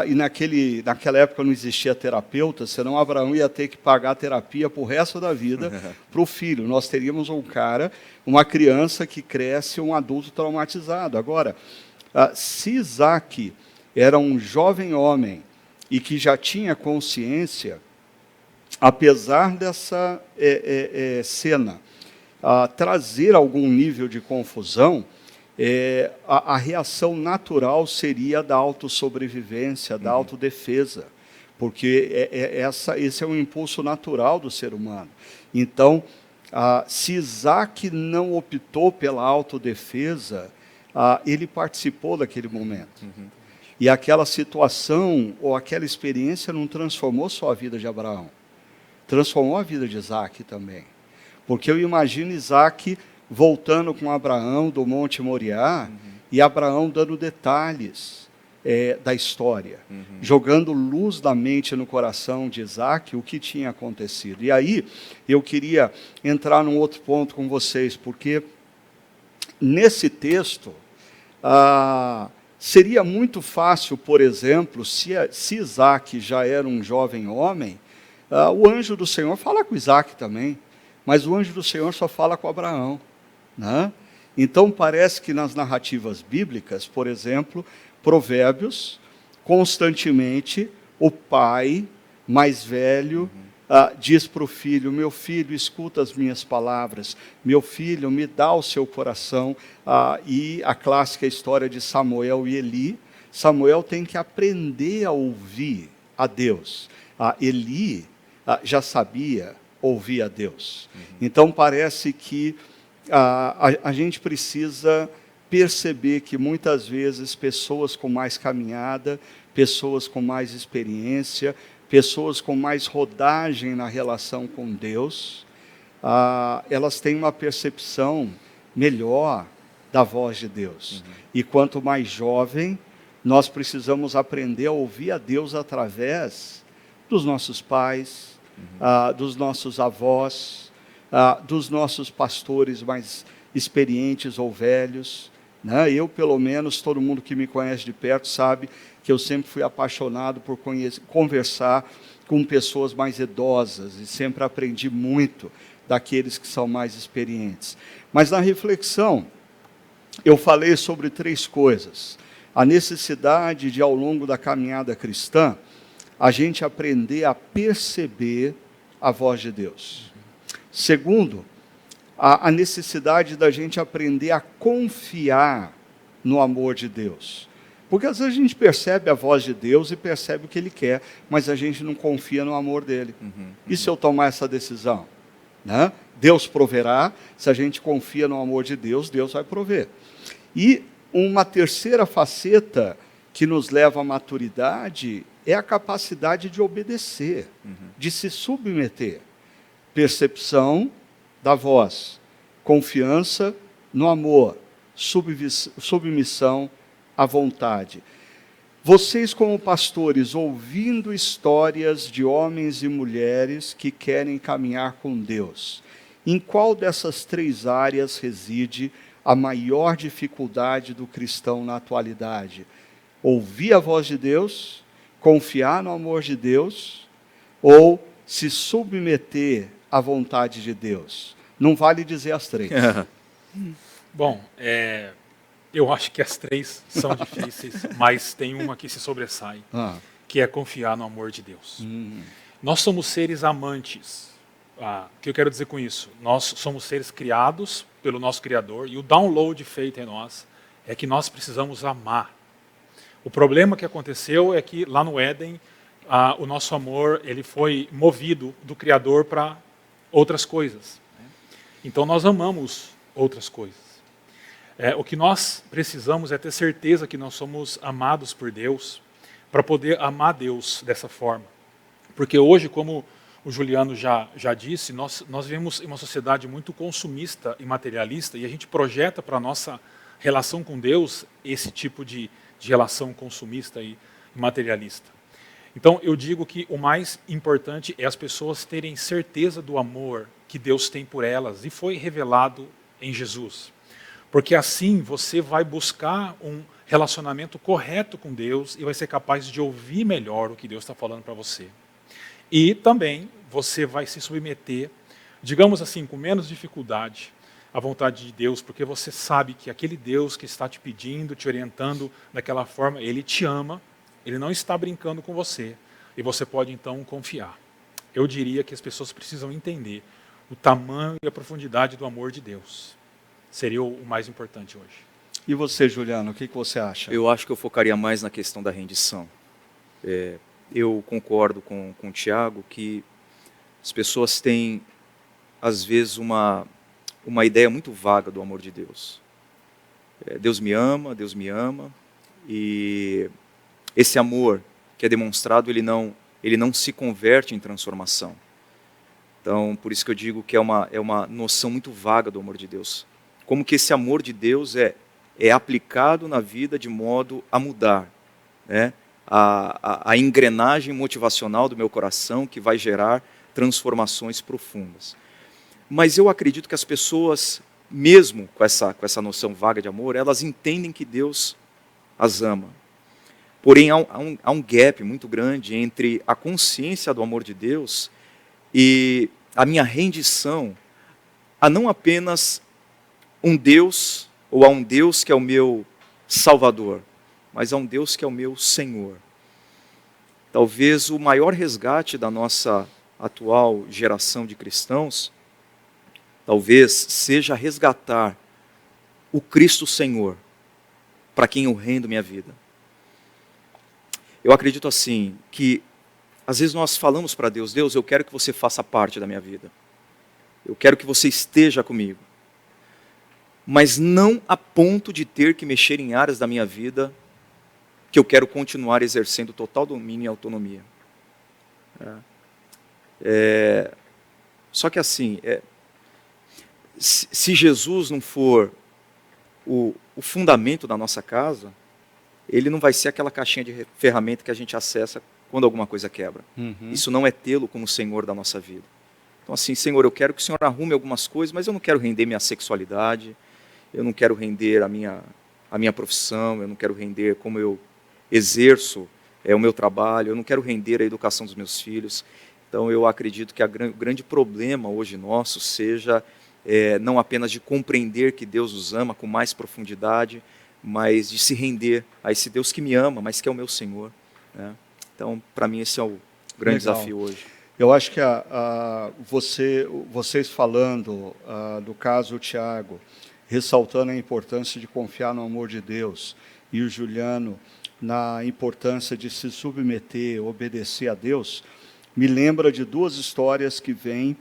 e naquela época não existia terapeuta, senão Abraão ia ter que pagar terapia para o resto da vida para o filho. Nós teríamos uma criança que cresce, um adulto traumatizado. Agora, se Isaac era um jovem homem e que já tinha consciência, apesar dessa cena trazer algum nível de confusão, a reação natural seria da autossobrevivência, da autodefesa, porque esse é um impulso natural do ser humano. Então, se Isaac não optou pela autodefesa, ele participou daquele momento. E aquela situação ou aquela experiência não transformou só a vida de Abraão, transformou a vida de Isaac também. Porque eu imagino Isaac voltando com Abraão do Monte Moriá, e Abraão dando detalhes da história, jogando luz da mente no coração de Isaac, o que tinha acontecido. E aí, eu queria entrar num outro ponto com vocês, porque nesse texto, seria muito fácil, por exemplo, se Isaac já era um jovem homem, o anjo do Senhor fala com Isaac também, mas o anjo do Senhor só fala com Abraão, né? Então parece que nas narrativas bíblicas, por exemplo, Provérbios, constantemente o pai mais velho diz para o filho: meu filho, escuta as minhas palavras, meu filho, me dá o seu coração. E a clássica história de Samuel e Eli. Samuel tem que aprender a ouvir a Deus. Eli já sabia ouvir a Deus. Então parece que a gente precisa perceber que muitas vezes pessoas com mais caminhada, pessoas com mais experiência, pessoas com mais rodagem na relação com Deus, elas têm uma percepção melhor da voz de Deus. E quanto mais jovem, nós precisamos aprender a ouvir a Deus através dos nossos pais, dos nossos avós, dos nossos pastores mais experientes ou velhos. Eu, pelo menos, todo mundo que me conhece de perto sabe que eu sempre fui apaixonado por conversar com pessoas mais idosas e sempre aprendi muito daqueles que são mais experientes. Mas na reflexão, eu falei sobre 3 coisas. A necessidade de, ao longo da caminhada cristã, a gente aprender a perceber a voz de Deus. Segundo, a necessidade da gente aprender a confiar no amor de Deus. Porque às vezes a gente percebe a voz de Deus e percebe o que Ele quer, mas a gente não confia no amor dEle. E se eu tomar essa decisão? Deus proverá. Se a gente confia no amor de Deus, Deus vai prover. E uma terceira faceta que nos leva à maturidade é a capacidade de obedecer, de se submeter. Percepção da voz, confiança no amor, submissão à vontade. Vocês, como pastores, ouvindo histórias de homens e mulheres que querem caminhar com Deus, em qual dessas 3 áreas reside a maior dificuldade do cristão na atualidade? Ouvir a voz de Deus, confiar no amor de Deus, ou se submeter à vontade de Deus? Não vale dizer as 3. Bom, eu acho que as 3 são difíceis, mas tem uma que se sobressai, que é confiar no amor de Deus. Nós somos seres amantes. O que eu quero dizer com isso? Nós somos seres criados pelo nosso Criador, e o download feito em nós é que nós precisamos amar. O problema que aconteceu é que lá no Éden, o nosso amor ele foi movido do Criador para outras coisas. Então nós amamos outras coisas. O que nós precisamos é ter certeza que nós somos amados por Deus, para poder amar Deus dessa forma. Porque hoje, como o Juliano já disse, nós vivemos em uma sociedade muito consumista e materialista, e a gente projeta para a nossa relação com Deus esse tipo de relação consumista e materialista. Então, eu digo que o mais importante é as pessoas terem certeza do amor que Deus tem por elas, e foi revelado em Jesus. Porque assim você vai buscar um relacionamento correto com Deus e vai ser capaz de ouvir melhor o que Deus está falando para você. E também você vai se submeter, digamos assim, com menos dificuldade, à vontade de Deus, porque você sabe que aquele Deus que está te pedindo, te orientando daquela forma, Ele te ama, Ele não está brincando com você, e você pode então confiar. Eu diria que as pessoas precisam entender o tamanho e a profundidade do amor de Deus. Seria o mais importante hoje. E você, Juliano, o que você acha? Eu acho que eu focaria mais na questão da rendição. Eu concordo com o Tiago que as pessoas têm, às vezes, uma ideia muito vaga do amor de Deus. Deus me ama, e esse amor que é demonstrado, ele não se converte em transformação. Então, por isso que eu digo que é uma noção muito vaga do amor de Deus. Como que esse amor de Deus é aplicado na vida de modo a mudar, né? A engrenagem motivacional do meu coração que vai gerar transformações profundas. Mas eu acredito que as pessoas, mesmo com essa noção vaga de amor, elas entendem que Deus as ama. Porém, há um gap muito grande entre a consciência do amor de Deus e a minha rendição a não apenas um Deus, ou a um Deus que é o meu Salvador, mas a um Deus que é o meu Senhor. Talvez o maior resgate da nossa atual geração de cristãos, talvez seja resgatar o Cristo Senhor, para quem eu rendo minha vida. Eu acredito assim, que às vezes nós falamos para Deus, Deus, eu quero que você faça parte da minha vida. Eu quero que você esteja comigo. Mas não a ponto de ter que mexer em áreas da minha vida que eu quero continuar exercendo total domínio e autonomia. Só que assim, se Jesus não for o fundamento da nossa casa, ele não vai ser aquela caixinha de ferramenta que a gente acessa quando alguma coisa quebra. Isso não é tê-lo como Senhor da nossa vida. Então assim, Senhor, eu quero que o Senhor arrume algumas coisas, mas eu não quero render minha sexualidade, eu não quero render a minha profissão, eu não quero render como eu exerço o meu trabalho, eu não quero render a educação dos meus filhos. Então eu acredito que o grande problema hoje nosso seja não apenas de compreender que Deus nos ama com mais profundidade, mas de se render a esse Deus que me ama, mas que é o meu Senhor. Né? Então, para mim, esse é o grande desafio hoje. Eu acho que vocês falando do caso Tiago, ressaltando a importância de confiar no amor de Deus, e o Juliano na importância de se submeter, obedecer a Deus, me lembra de duas histórias que vêm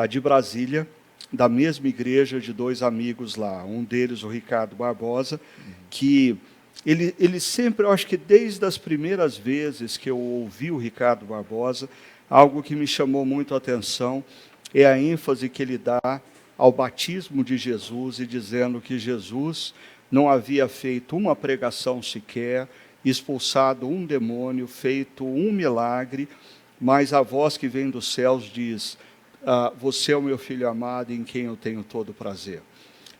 de Brasília, da mesma igreja, de dois amigos lá. Um deles, o Ricardo Barbosa, que ele sempre, eu acho que desde as primeiras vezes que eu ouvi o Ricardo Barbosa, algo que me chamou muito a atenção é a ênfase que ele dá ao batismo de Jesus, e dizendo que Jesus não havia feito uma pregação sequer, expulsado um demônio, feito um milagre, mas a voz que vem dos céus diz: você é o meu filho amado, em quem eu tenho todo prazer.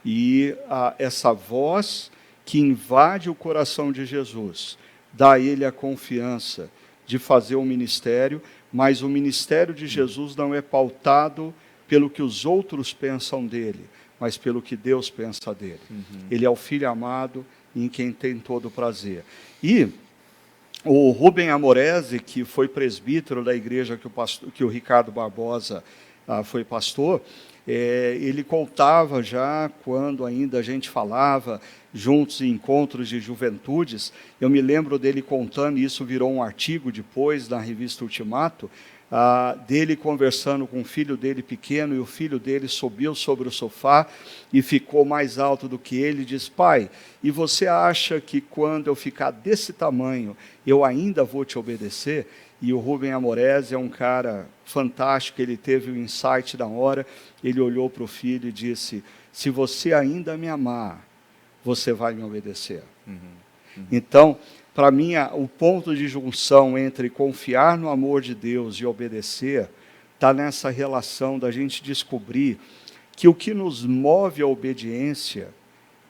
E essa voz que invade o coração de Jesus dá a ele a confiança de fazer o ministério, mas o ministério de Jesus não é pautado pelo que os outros pensam dele, mas pelo que Deus pensa dele. Ele é o filho amado, em quem tem todo o prazer. E o Rubem Amorese, que foi presbítero da igreja que o Ricardo Barbosa foi pastor, ele contava já, quando ainda a gente falava juntos em encontros de juventudes, eu me lembro dele contando, e isso virou um artigo depois na revista Ultimato, dele conversando com o filho dele pequeno, e o filho dele subiu sobre o sofá e ficou mais alto do que ele, e diz: pai, e você acha que quando eu ficar desse tamanho, eu ainda vou te obedecer? E o Rubem Amorese é um cara fantástico, ele teve o insight da hora, ele olhou para o filho e disse: se você ainda me amar, você vai me obedecer. Então, para mim, o ponto de junção entre confiar no amor de Deus e obedecer está nessa relação da gente descobrir que o que nos move à obediência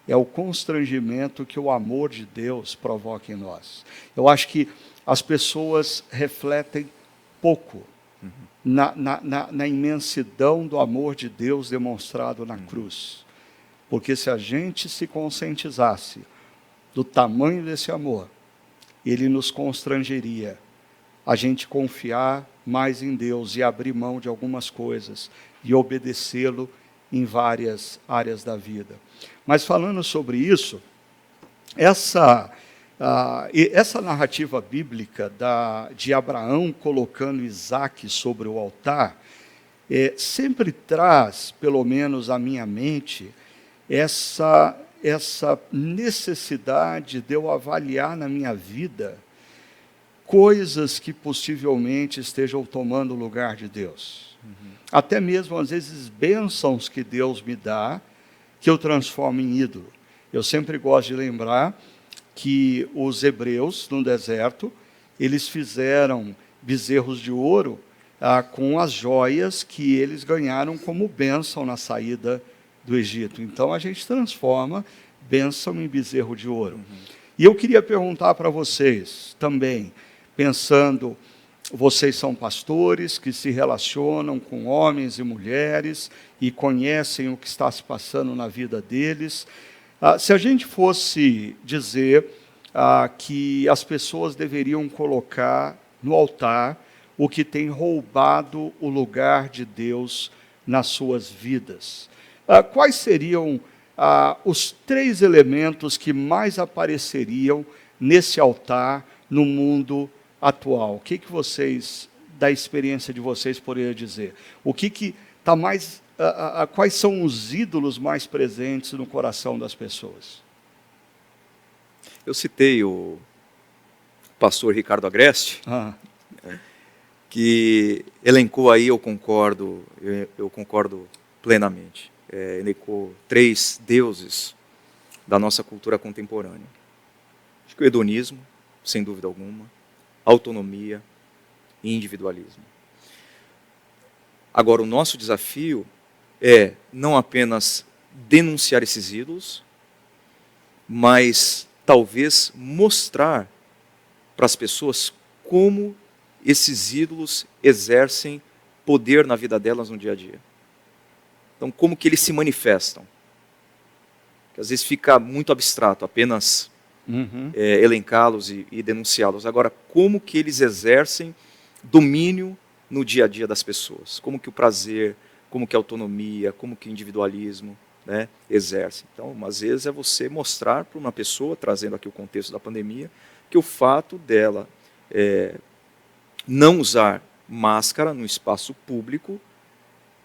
é o constrangimento que o amor de Deus provoca em nós. Eu acho que as pessoas refletem pouco na imensidão do amor de Deus demonstrado na cruz. Porque se a gente se conscientizasse do tamanho desse amor, ele nos constrangeria a gente confiar mais em Deus e abrir mão de algumas coisas e obedecê-lo em várias áreas da vida. Mas falando sobre isso, essa narrativa bíblica de Abraão colocando Isaque sobre o altar, sempre traz, pelo menos à minha mente, essa necessidade de eu avaliar na minha vida coisas que possivelmente estejam tomando o lugar de Deus. Até mesmo, às vezes, bênçãos que Deus me dá, que eu transformo em ídolo. Eu sempre gosto de lembrar que os hebreus, no deserto, eles fizeram bezerros de ouro com as joias que eles ganharam como bênção na saída do Egito. Então, a gente transforma bênção em bezerro de ouro. E eu queria perguntar para vocês também, pensando, vocês são pastores que se relacionam com homens e mulheres e conhecem o que está se passando na vida deles. Se a gente fosse dizer que as pessoas deveriam colocar no altar o que tem roubado o lugar de Deus nas suas vidas. Quais seriam os 3 elementos que mais apareceriam nesse altar no mundo atual? O que vocês, da experiência de vocês, poderiam dizer? O que está mais... quais são os ídolos mais presentes no coração das pessoas? Eu citei o pastor Ricardo Agreste, que elencou aí, eu concordo plenamente. Elencou 3 deuses da nossa cultura contemporânea. Acho que o hedonismo, sem dúvida alguma, autonomia e individualismo. Agora, o nosso desafio é não apenas denunciar esses ídolos, mas talvez mostrar para as pessoas como esses ídolos exercem poder na vida delas no dia a dia. Então, como que eles se manifestam? Porque às vezes fica muito abstrato, apenas elencá-los e denunciá-los. Agora, como que eles exercem domínio no dia a dia das pessoas? Como que o prazer, como que a autonomia, como que o individualismo, né, exerce. Então, às vezes é você mostrar para uma pessoa, trazendo aqui o contexto da pandemia, que o fato dela não usar máscara no espaço público,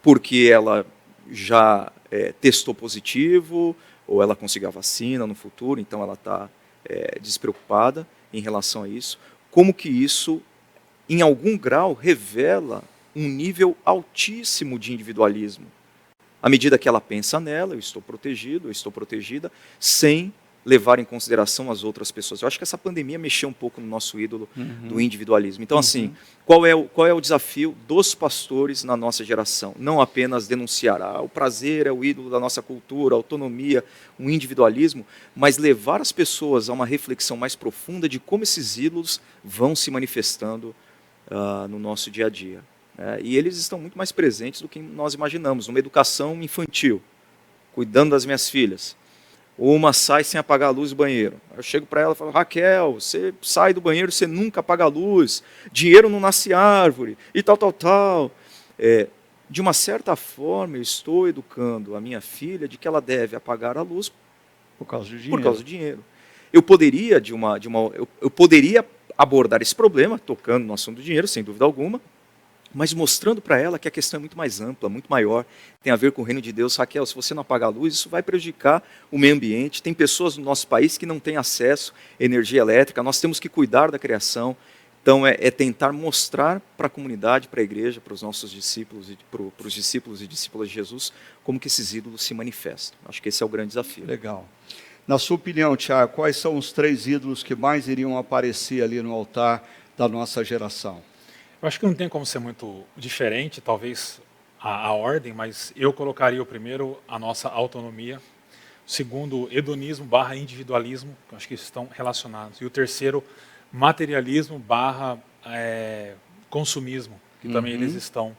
porque ela já testou positivo, ou ela conseguiu a vacina no futuro, então ela está despreocupada em relação a isso, como que isso, em algum grau, revela um nível altíssimo de individualismo. À medida que ela pensa nela, eu estou protegido, eu estou protegida, sem levar em consideração as outras pessoas. Eu acho que essa pandemia mexeu um pouco no nosso ídolo do individualismo. Então, assim, qual é o desafio dos pastores na nossa geração? Não apenas denunciar, o prazer é o ídolo da nossa cultura, a autonomia, o individualismo, mas levar as pessoas a uma reflexão mais profunda de como esses ídolos vão se manifestando no nosso dia a dia. E eles estão muito mais presentes do que nós imaginamos. Numa educação infantil, cuidando das minhas filhas, uma sai sem apagar a luz do banheiro. Eu chego para ela e falo: Raquel, você sai do banheiro, você nunca apaga a luz, dinheiro não nasce árvore, e tal, tal, tal. De uma certa forma, eu estou educando a minha filha de que ela deve apagar a luz por causa do dinheiro. Por causa do dinheiro. Eu poderia, eu poderia abordar esse problema, tocando no assunto do dinheiro, sem dúvida alguma, mas mostrando para ela que a questão é muito mais ampla, muito maior, tem a ver com o reino de Deus. Raquel, se você não apagar a luz, isso vai prejudicar o meio ambiente. Tem pessoas no nosso país que não têm acesso à energia elétrica, nós temos que cuidar da criação. Então, é tentar mostrar para a comunidade, para a igreja, para os nossos discípulos, para os discípulos e discípulas de Jesus, como que esses ídolos se manifestam. Acho que esse é o grande desafio. Legal. Na sua opinião, Tiago, quais são os 3 ídolos que mais iriam aparecer ali no altar da nossa geração? Eu acho que não tem como ser muito diferente, talvez a ordem, mas eu colocaria o primeiro, a nossa autonomia. O segundo, hedonismo / individualismo, que eu acho que estão relacionados. E o terceiro, materialismo / consumismo, que também eles estão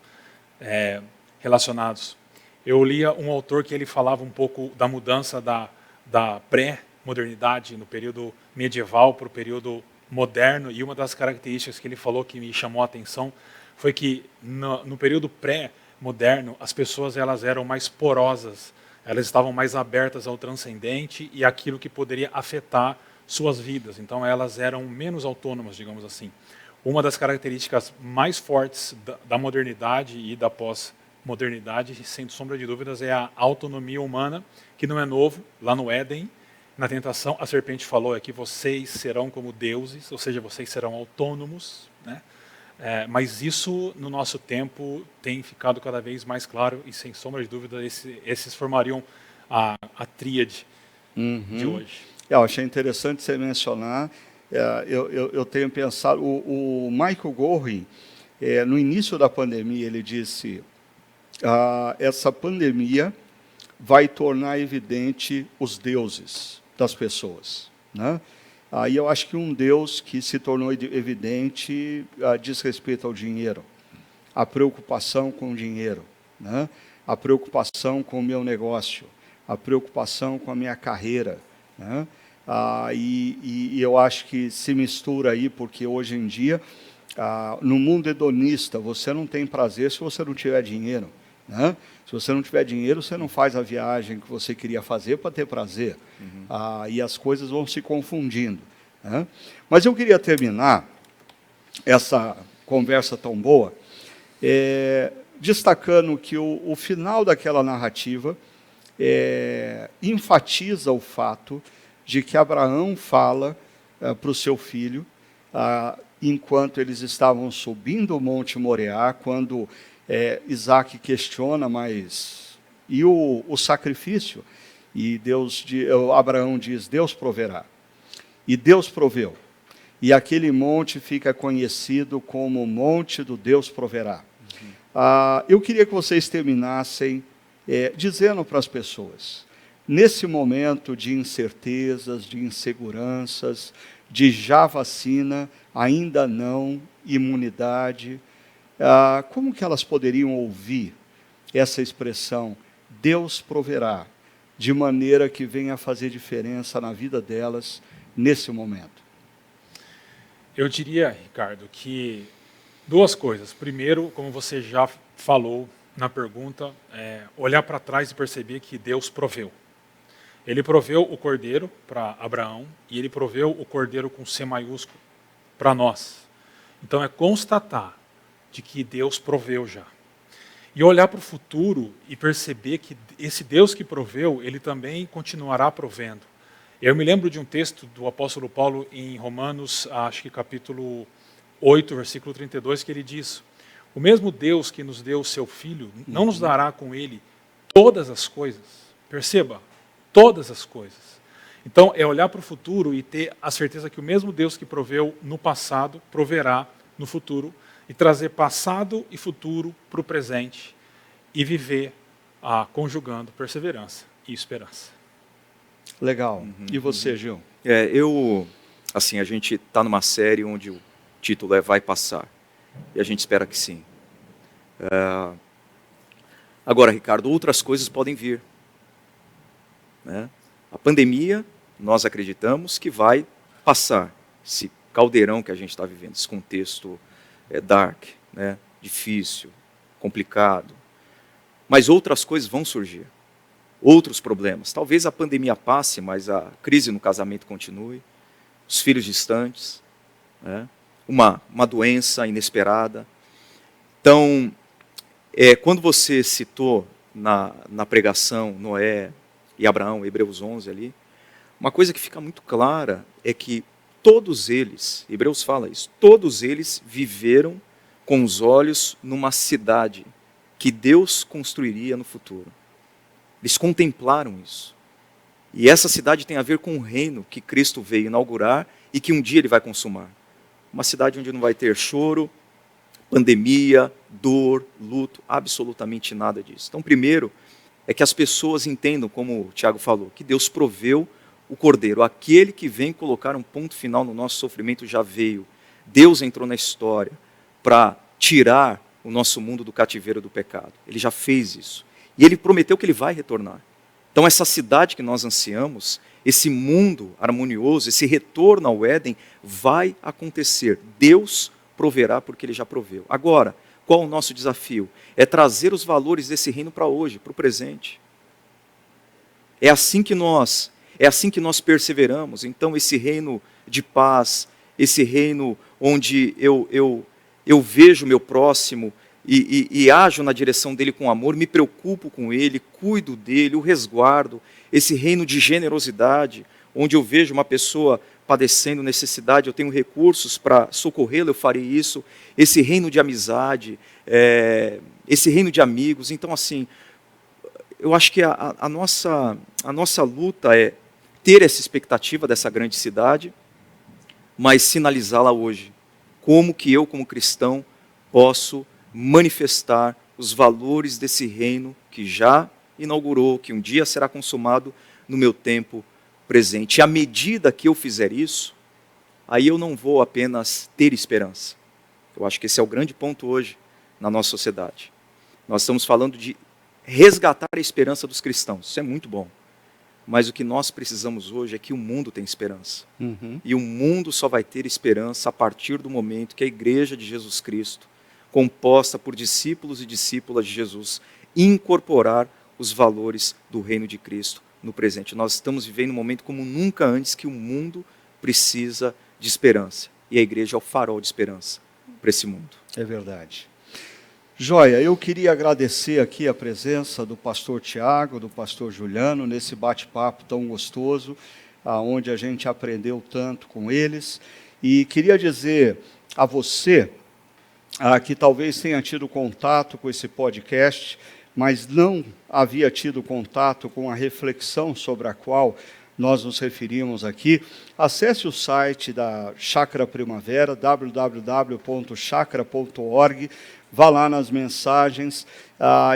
relacionados. Eu lia um autor que ele falava um pouco da mudança da pré-modernidade no período medieval para o período moderno, e uma das características que ele falou que me chamou a atenção foi que no período pré-moderno as pessoas elas eram mais porosas, elas estavam mais abertas ao transcendente e aquilo que poderia afetar suas vidas, então elas eram menos autônomas, digamos assim. Uma das características mais fortes da modernidade e da pós-modernidade, sem sombra de dúvidas, é a autonomia humana, que não é novo. Lá no Éden, na tentação, a serpente falou que vocês serão como deuses, ou seja, vocês serão autônomos, né? Mas isso, no nosso tempo, tem ficado cada vez mais claro e, sem sombra de dúvida, esses formariam a tríade de hoje. Eu achei interessante você mencionar, eu tenho pensado, o Michael Gorin, no início da pandemia, ele disse, essa pandemia vai tornar evidente os deuses das pessoas, né? Aí eu acho que um Deus que se tornou evidente diz respeito ao dinheiro, a preocupação com o dinheiro, né? A preocupação com o meu negócio, a preocupação com a minha carreira, né? E eu acho que se mistura aí, porque hoje em dia no mundo hedonista, você não tem prazer se você não tiver dinheiro, né? Se você não tiver dinheiro, você não faz a viagem que você queria fazer para ter prazer. E as coisas vão se confundindo, né? Mas eu queria terminar essa conversa tão boa destacando que o final daquela narrativa enfatiza o fato de que Abraão fala para o seu filho, enquanto eles estavam subindo o Monte Moriá, quando Isaac questiona, mas e o sacrifício? E Abraão diz, Deus proverá. E Deus proveu. E aquele monte fica conhecido como o Monte do Deus proverá. Eu queria que vocês terminassem dizendo para as pessoas, nesse momento de incertezas, de inseguranças, de já vacina, ainda não imunidade, como que elas poderiam ouvir essa expressão, Deus proverá, de maneira que venha fazer diferença na vida delas nesse momento? Eu diria, Ricardo, que duas coisas. Primeiro, como você já falou na pergunta, olhar para trás e perceber que Deus proveu. Ele proveu o cordeiro para Abraão e ele proveu o cordeiro com C maiúsculo para nós. Então é constatar de que Deus proveu já. E olhar para o futuro e perceber que esse Deus que proveu, ele também continuará provendo. Eu me lembro de um texto do apóstolo Paulo em Romanos, acho que capítulo 8, versículo 32, que ele diz, o mesmo Deus que nos deu o seu Filho, não nos dará com ele todas as coisas. Perceba, todas as coisas. Então, é olhar para o futuro e ter a certeza que o mesmo Deus que proveu no passado, proverá no futuro, e trazer passado e futuro para o presente, e viver conjugando perseverança e esperança. Legal. E você, Gil? A gente está numa série onde o título é Vai Passar, e a gente espera que sim. Agora, Ricardo, outras coisas podem vir, né? A pandemia, nós acreditamos que vai passar. Esse caldeirão que a gente está vivendo, esse contexto dark, né? Difícil, complicado. Mas outras coisas vão surgir. Outros problemas. Talvez a pandemia passe, mas a crise no casamento continue. Os filhos distantes, né? Uma doença inesperada. Então, quando você citou na pregação Noé e Abraão, Hebreus 11 ali, uma coisa que fica muito clara é que todos eles, Hebreus fala isso, todos eles viveram com os olhos numa cidade que Deus construiria no futuro. Eles contemplaram isso. E essa cidade tem a ver com o reino que Cristo veio inaugurar e que um dia ele vai consumar. Uma cidade onde não vai ter choro, pandemia, dor, luto, absolutamente nada disso. Então, primeiro, é que as pessoas entendam, como o Tiago falou, que Deus proveu o Cordeiro. Aquele que vem colocar um ponto final no nosso sofrimento já veio. Deus entrou na história para tirar o nosso mundo do cativeiro do pecado. Ele já fez isso. E ele prometeu que ele vai retornar. Então, essa cidade que nós ansiamos, esse mundo harmonioso, esse retorno ao Éden, vai acontecer. Deus proverá porque ele já proveu. Agora, qual o nosso desafio? É trazer os valores desse reino para hoje, para o presente. É assim que nós perseveramos. Então, esse reino de paz, esse reino onde eu vejo o meu próximo e ajo na direção dele com amor, me preocupo com ele, cuido dele, o resguardo. Esse reino de generosidade, onde eu vejo uma pessoa padecendo necessidade, eu tenho recursos para socorrê-lo, eu farei isso. Esse reino de amizade, esse reino de amigos. Então, assim, eu acho que a nossa luta é ter essa expectativa dessa grande cidade, mas sinalizá-la hoje. Como que eu, como cristão, posso manifestar os valores desse reino que já inaugurou, que um dia será consumado no meu tempo presente. E à medida que eu fizer isso, aí eu não vou apenas ter esperança. Eu acho que esse é o grande ponto hoje na nossa sociedade. Nós estamos falando de resgatar a esperança dos cristãos. Isso é muito bom. Mas o que nós precisamos hoje é que o mundo tem esperança. Uhum. E o mundo só vai ter esperança a partir do momento que a Igreja de Jesus Cristo, composta por discípulos e discípulas de Jesus, incorporar os valores do reino de Cristo no presente. Nós estamos vivendo um momento como nunca antes que o mundo precisa de esperança. E a igreja é o farol de esperança para esse mundo. É verdade. Joia, eu queria agradecer aqui a presença do pastor Tiago, do pastor Juliano, nesse bate-papo tão gostoso, onde a gente aprendeu tanto com eles. E queria dizer a você, que talvez tenha tido contato com esse podcast, mas não havia tido contato com a reflexão sobre a qual nós nos referimos aqui, acesse o site da Chácara Primavera, www.chacra.org, vá lá nas mensagens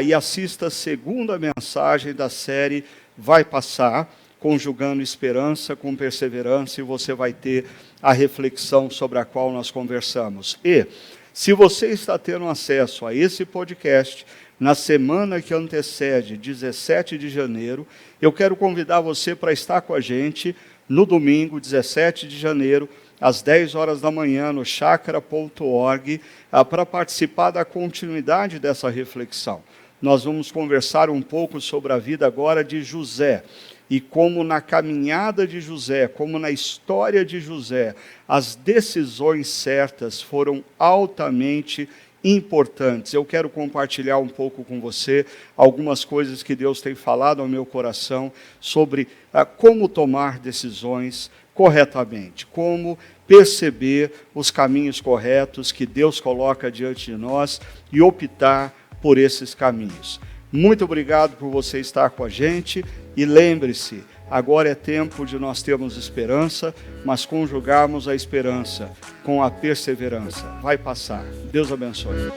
e assista a segunda mensagem da série Vai Passar, conjugando esperança com perseverança, e você vai ter a reflexão sobre a qual nós conversamos. E, se você está tendo acesso a esse podcast, na semana que antecede, 17 de janeiro, eu quero convidar você para estar com a gente no domingo, 17 de janeiro, às 10 horas da manhã, no chacra.org, para participar da continuidade dessa reflexão. Nós vamos conversar um pouco sobre a vida agora de José, e como na caminhada de José, como na história de José, as decisões certas foram altamente importantes. Eu quero compartilhar um pouco com você algumas coisas que Deus tem falado ao meu coração sobre como tomar decisões corretamente, como perceber os caminhos corretos que Deus coloca diante de nós e optar por esses caminhos. Muito obrigado por você estar com a gente e lembre-se, agora é tempo de nós termos esperança, mas conjugarmos a esperança com a perseverança. Vai passar. Deus abençoe.